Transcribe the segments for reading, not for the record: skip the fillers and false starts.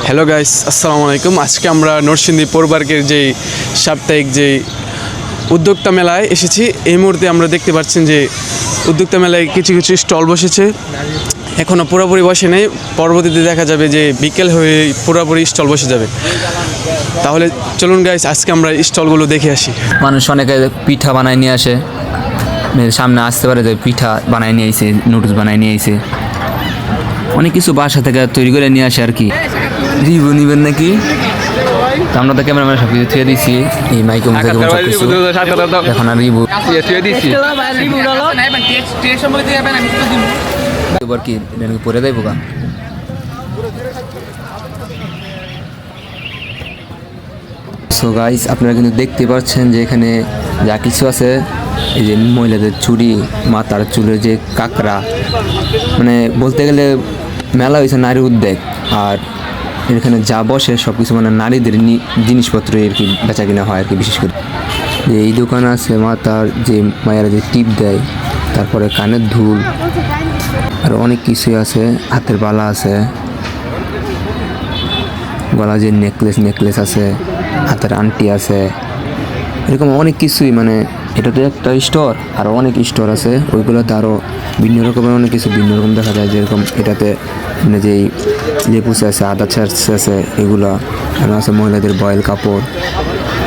Hello guys, আসসালামু আলাইকুম। আজকে আমরা নরসিংদী পৌরপার্কের যে সাপ্তাহিক যে উদ্যোক্তা মেলায় এসেছি। এই মুহূর্তে আমরা দেখতে পাচ্ছেন যে উদ্যোক্তা মেলায় কিছু কিছু স্টল বসেছে, এখনও পুরোপুরি বসে নেই। পরবর্তীতে দেখা যাবে যে বিকেল হয়ে পুরোপুরি স্টল বসে যাবে। তাহলে চলুন গাইস, আজকে আমরা স্টলগুলো দেখে আসি। মানুষ অনেকে পিঠা বানায় নিয়ে আসে, সামনে আসতে পারে যে পিঠা বানায় নিয়ে আইছে, নুডলস বানায় নিয়ে আইছে, অনেক কিছু বাসা থেকে তৈরি করে নিয়ে আসে আর কি। রিভিউ নিবেন নাকি? আমরা তো ক্যামেরাম্যান সব কিছু থুয়ে দিচ্ছি, এই মাইকে মুখে সব কিছু এখন আর রিভিউ এবার কি পরে দেয় বোকা। সো গাইস, আপনারা কিন্তু দেখতে পাচ্ছেন যে এখানে যা কিছু আছে, এই যে মহিলাদের চুড়ি, মাথার চুলের যে কাঁকড়া, মানে বলতে গেলে মেলা হয়েছে নারী উদ্যোগ। আর এখানে যা বসে সব কিছু মানে নারীদের জিনিসপত্র আর কি বেচা কিনা হয় আর কি। বিশেষ করে যে এই দোকান আছে মাথার যে মায়েরা যে টিপ দেয়, তারপরে কানের দুল, আর অনেক কিছুই আছে, হাতের বালা আছে, গলা যে নেকলেস আছে, হাতের আংটি আছে, এরকম অনেক কিছুই। মানে এটা তো একটা স্টোর, আরও অনেক স্টোর আছে, ওইগুলোতে আরও ভিন্ন রকমের অনেক কিছু ভিন্ন রকম দেখা যায়। যেরকম এটাতে মানে যেই লেপুস আছে, আদা চার্চ আছে, এগুলো আছে মহিলাদের বয়েল কাপড়।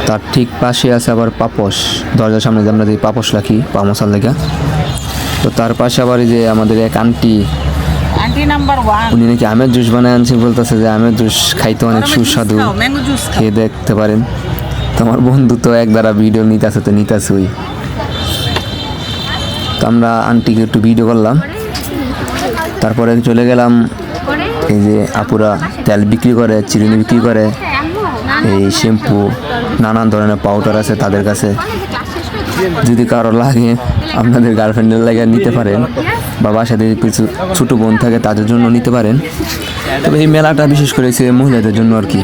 তার ঠিক পাশে আছে আবার পাপোশ, দরজার সামনে যে আমরা যে পাপোশ রাখি পা মশার লেগা, তো তার পাশে আবার এই যে আমাদের এক আন্টি, উনি নাকি আমের জুস বানায় আনছে, বলতেছে যে আমের জুস খাইতে অনেক সুস্বাদু, খেয়ে দেখতে পারেন। তোমার বন্ধু তো এক দ্বারা ভিডিও নিতেছে, তো নিতেছই। তো আমরা আন্টিকে একটু ভিডিও করলাম, তারপরে চলে গেলাম এই যে আপুরা তেল বিক্রি করে, চিরুনি বিক্রি করে, এই শ্যাম্পু, নানান ধরনের পাউডার আছে তাদের কাছে। যদি কারো লাগে আপনাদের গার্লফ্রেন্ডের লাগে নিতে পারেন, বা বাসাতে কিছু ছোটো বোন থাকে তাদের জন্য নিতে পারেন। তবে এই মেলাটা বিশেষ করে মহিলাদের জন্য আর কি।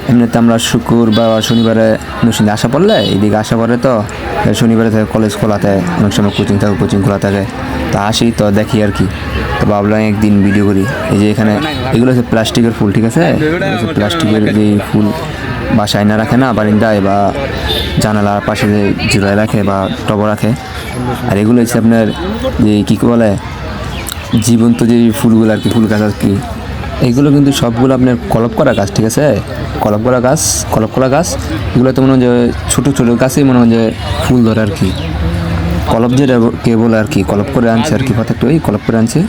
এমনিতে আমরা শুক্র বা শনিবারে নরসিংদী আসা পড়লে, এইদিকে আসা পড়ে, তো শনিবারে থাকে কলেজ খোলা থাকে, অনেক সময় কোচিং খোলা থাকে, তা আসি তো দেখি আর কি। তো ভাবলাম একদিন ভিডিও করি। এই যে এখানে এগুলো হচ্ছে প্লাস্টিকের ফুল, ঠিক আছে, প্লাস্টিকের যে ফুল বাসায় না রাখে না, বারিন্দায় বা জানালার পাশে যে ঝুলায় রাখে বা টব রাখে। আর এগুলো হচ্ছে আপনার যে কী বলে জীবন্ত যে ফুলগুলো আর কি, ফুল গাছ আর কি। এইগুলো কিন্তু সবগুলো আপনার কলপ করা গাছ, ঠিক আছে, কলপ করা গাছ। এগুলো তো মনে হয় যে ছোটো গাছেই মনে হয় যে ফুল ধরে আর কি। কলপ যেটা কে বলে আর কি, কলপ করে আনছে আর কি, পাতাটা ওই কলপ করে আনছে।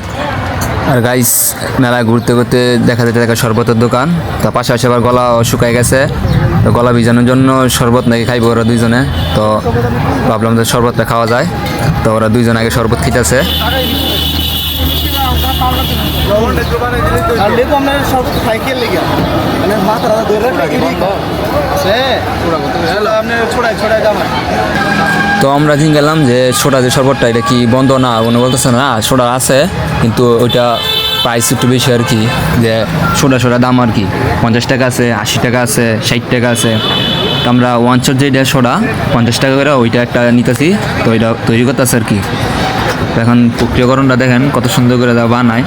আর গাইস, মেলায় ঘুরতে দেখা যেতে শরবতের দোকান, তো পাশাপাশি আবার গলা শুকাই গেছে, তো গলা ভিজানোর জন্য শরবত নাকি খাইবো ওরা দুইজনে। তো ভাবলাম যে শরবতটা খাওয়া যায়, তো ওরা দুইজন আগে শরবত খেতেছে। তো আমরা দিন গেলাম যে সোডা যে শরবতটা, এটা কি বন্ধ না? উনি বলতেছে না সোডা আছে, কিন্তু ওইটা প্রাইস একটু বেশি আর কি। যে সোডা দাম আর কি 50 টাকা আছে, 80 টাকা আছে, 60 টাকা আছে। তো আমরা ওয়ানশট যেটা সোডা 50 টাকা করে ওইটা একটা নিতেছি, তো ওইটা তৈরি করতেছে আর কি। এখন প্রক্রিয়াকরণটা দেখেন কত সুন্দর করে বানায়,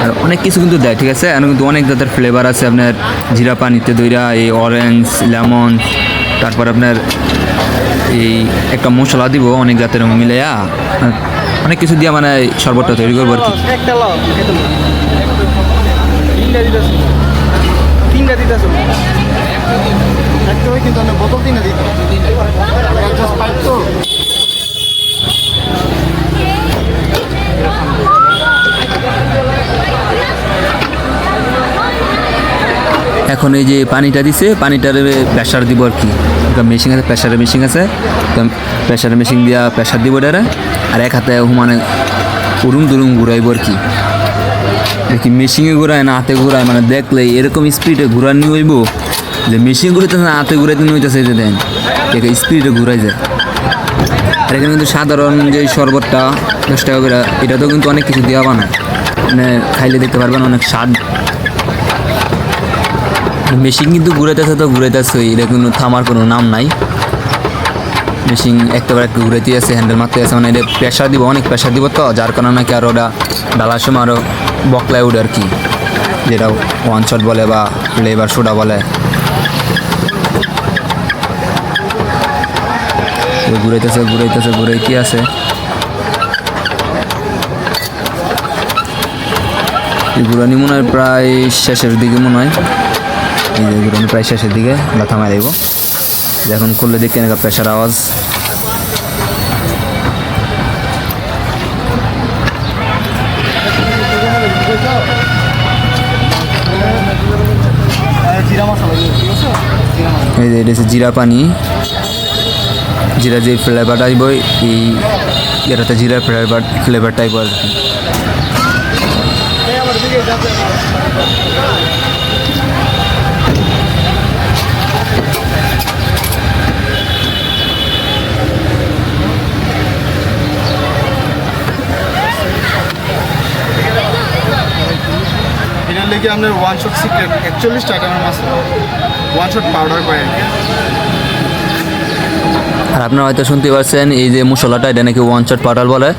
আর অনেক কিছু কিন্তু দেয়, ঠিক আছে। এখন কিন্তু অনেক জাতের ফ্লেভার আছে, আপনার জিরা পানিতে দইরা, এই অরেঞ্জ, লেমন, তারপর আপনার এই একটা মশলা দিব অনেক জাতের মিলাইয়া, অনেক কিছু দিয়ে মানে শরবতটা তৈরি করবো আর কি। এখন এই যে পানিটা দিছে, পানিটার প্রেশার দিব আর কি। মেশিন আছে, প্রেশারের মেশিন আছে, তো প্রেশারের মেশিন দিয়া প্রেশার দিব এটারে, আর এক হাতে মানে দুরুম ঘুরাইব আর কি। দেখি মেশিনে ঘুরায় না হাতে ঘুরায়, মানে দেখলে এরকম স্পিডে ঘুরানি হইব যে মেশিন ঘুরাইতেছে না হাতে ঘুরাইতে হইতেছে, এই যে দেন স্পিডে ঘুরাই যায়। আর এখানে কিন্তু সাধারণ যে শরবতটা 10 টাকা করে, এটাতেও কিন্তু অনেক কিছু দেওয়া বানায়, মানে খাইলে দেখতে পারবেন অনেক স্বাদ। মেশিন কিন্তু ঘুরাইতেছে, এটা কিন্তু থামার কোনো নাম নাই। মেশিন একটাবার একটু ঘুরাইতে আছে, হ্যান্ডেল মারতে আছে, মানে এটা প্রেশার দিব, অনেক প্রেশার দিব, তো যার কারণে নাকি আর ওটা ডালার সময় আরও বকলায় উঠে আর কি। যেটা ওয়ান শট বলে বা ফ্লেভার সোডা বলে। ঘুরাইতে আছে। এই ঘুরানি মনে হয় প্রায় শেষের দিকে মনে হয়। এই যে ঘুরানি প্রায় শেষের দিকে আমরা থামাই দেব। এখন করলে দেখতে না প্রেশার আওয়াজ। এই যে এটা হচ্ছে জিরা পানি, জিরা যে ফ্লেভারটা আসবো এই এটাতে জিরার ফ্লেভারটা আসবো আর কি। এটার লেগে আপনার ওয়ান শট সিক্রেট 41টা আইটেমের মাছ ওয়ান শট পাউডার করে। আর আপনারা হয়তো শুনতে পারছেন এই যে মশলাটা এটা নাকি ওয়ান শট পাউডার বলে।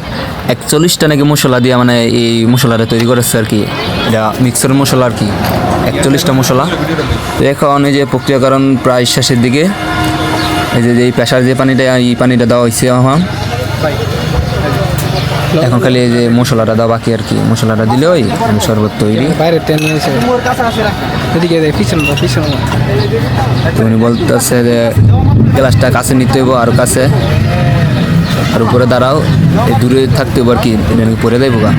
41টা নাকি মশলা দিয়ে মানে এই মশলাটা তৈরি করেছে আর কি। এটা মিক্সার মশলা আর কি, 41টা মশলা। তো এখন এই যে প্রক্রিয়াকরণ প্রায় শেষের দিকে। এই যে এই প্রেশার যে পানিটা এই পানিটা দেওয়া হয়েছে এখন খালি এই যে মশলাটা দেওয়া বাকি আর কি। মশলাটা দিলে ওই শরবত তৈরি। উনি বলতেছে যে গ্লাসটা কাছে নিতে হইব, আর কাছে আর উপরে দাঁড়াও, এই দূরে থাকতে হইব আর কি, এটা নাকি পরে দেবো গা।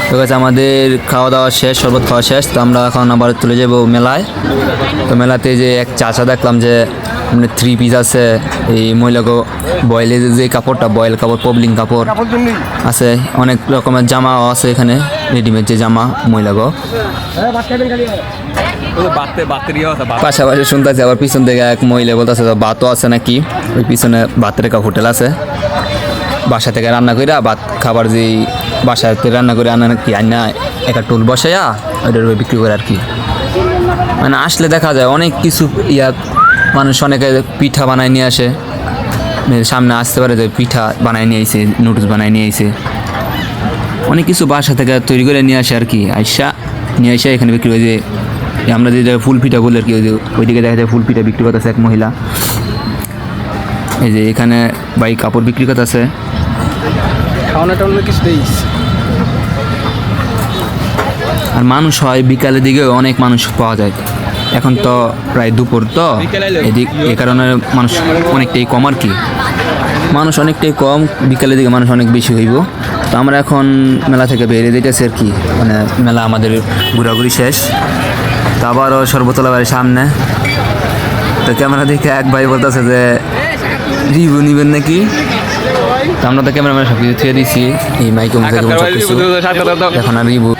তো গাছ আমাদের খাওয়া দাওয়া শেষ, শরবত খাওয়া শেষ। তো আমরা এখন আবার চলে যাবো মেলায়। তো মেলাতে যে এক চাচা দেখলাম যে মানে 3 পিস আছে, এই মহিলাকে বয়েলের যে কাপড়টা, বয়েল কাপড়, পবলিং কাপড় আছে, অনেক রকমের জামাও আছে এখানে, রেডিমেড যে জামা মহিলাকে। পাশাপাশি শুনতেছে আবার পিছন থেকে এক মহিলা বলতেছে ভাতও আছে নাকি, ওই পিছনে ভাতের একটা হোটেল আছে, বাসা থেকে রান্না করে ভাত খাবার যে বাসাতে রান্না করে আনা নাকি, আনা একটা টুল বসাইয়া ওইটার বিক্রি করে আর কি। মানে আসলে দেখা যায় অনেক কিছু মানুষ অনেকে পিঠা বানায় নিয়ে আসে, সামনে আসতে পারে যে পিঠা বানায় নিয়ে আইছে, নুডলস বানায় নিয়ে আইছে, অনেক কিছু বাসা থেকে তৈরি করে নিয়ে আসে আর কি। নিয়ে আসে এখানে বিক্রি হয়। যে আমরা যে ফুল পিঠা বলি আর কি, ওইদিকে দেখা যায় ফুল পিঠা বিক্রি করতেছে এক মহিলা। এই যে এখানে ভাই কাপড় বিক্রি করতেছে। আর মানুষ হয় বিকালের দিকে অনেক মানুষ পাওয়া যায়। এখন তো প্রায় দুপুর, তো এই কারণে মানুষ অনেকটাই কম আর কি, মানুষ অনেকটাই কম। বিকালের দিকে মানুষ অনেক বেশি হইব। তো আমরা এখন মেলা থেকে বেরিয়ে দিতেছি আর কি, মানে মেলা আমাদের ঘোরাঘুরি শেষ। তো আবারও সর্বতলা বাড়ির সামনে। তো ক্যামেরা দেখে এক ভাই বলতেছে যে রিভিউ নিবেন নাকি। তো আমরা তো ক্যামেরাম্যান সব কিছু থুয়ে দিচ্ছি, এই মাইকে মুখে এখন আর রিভিউ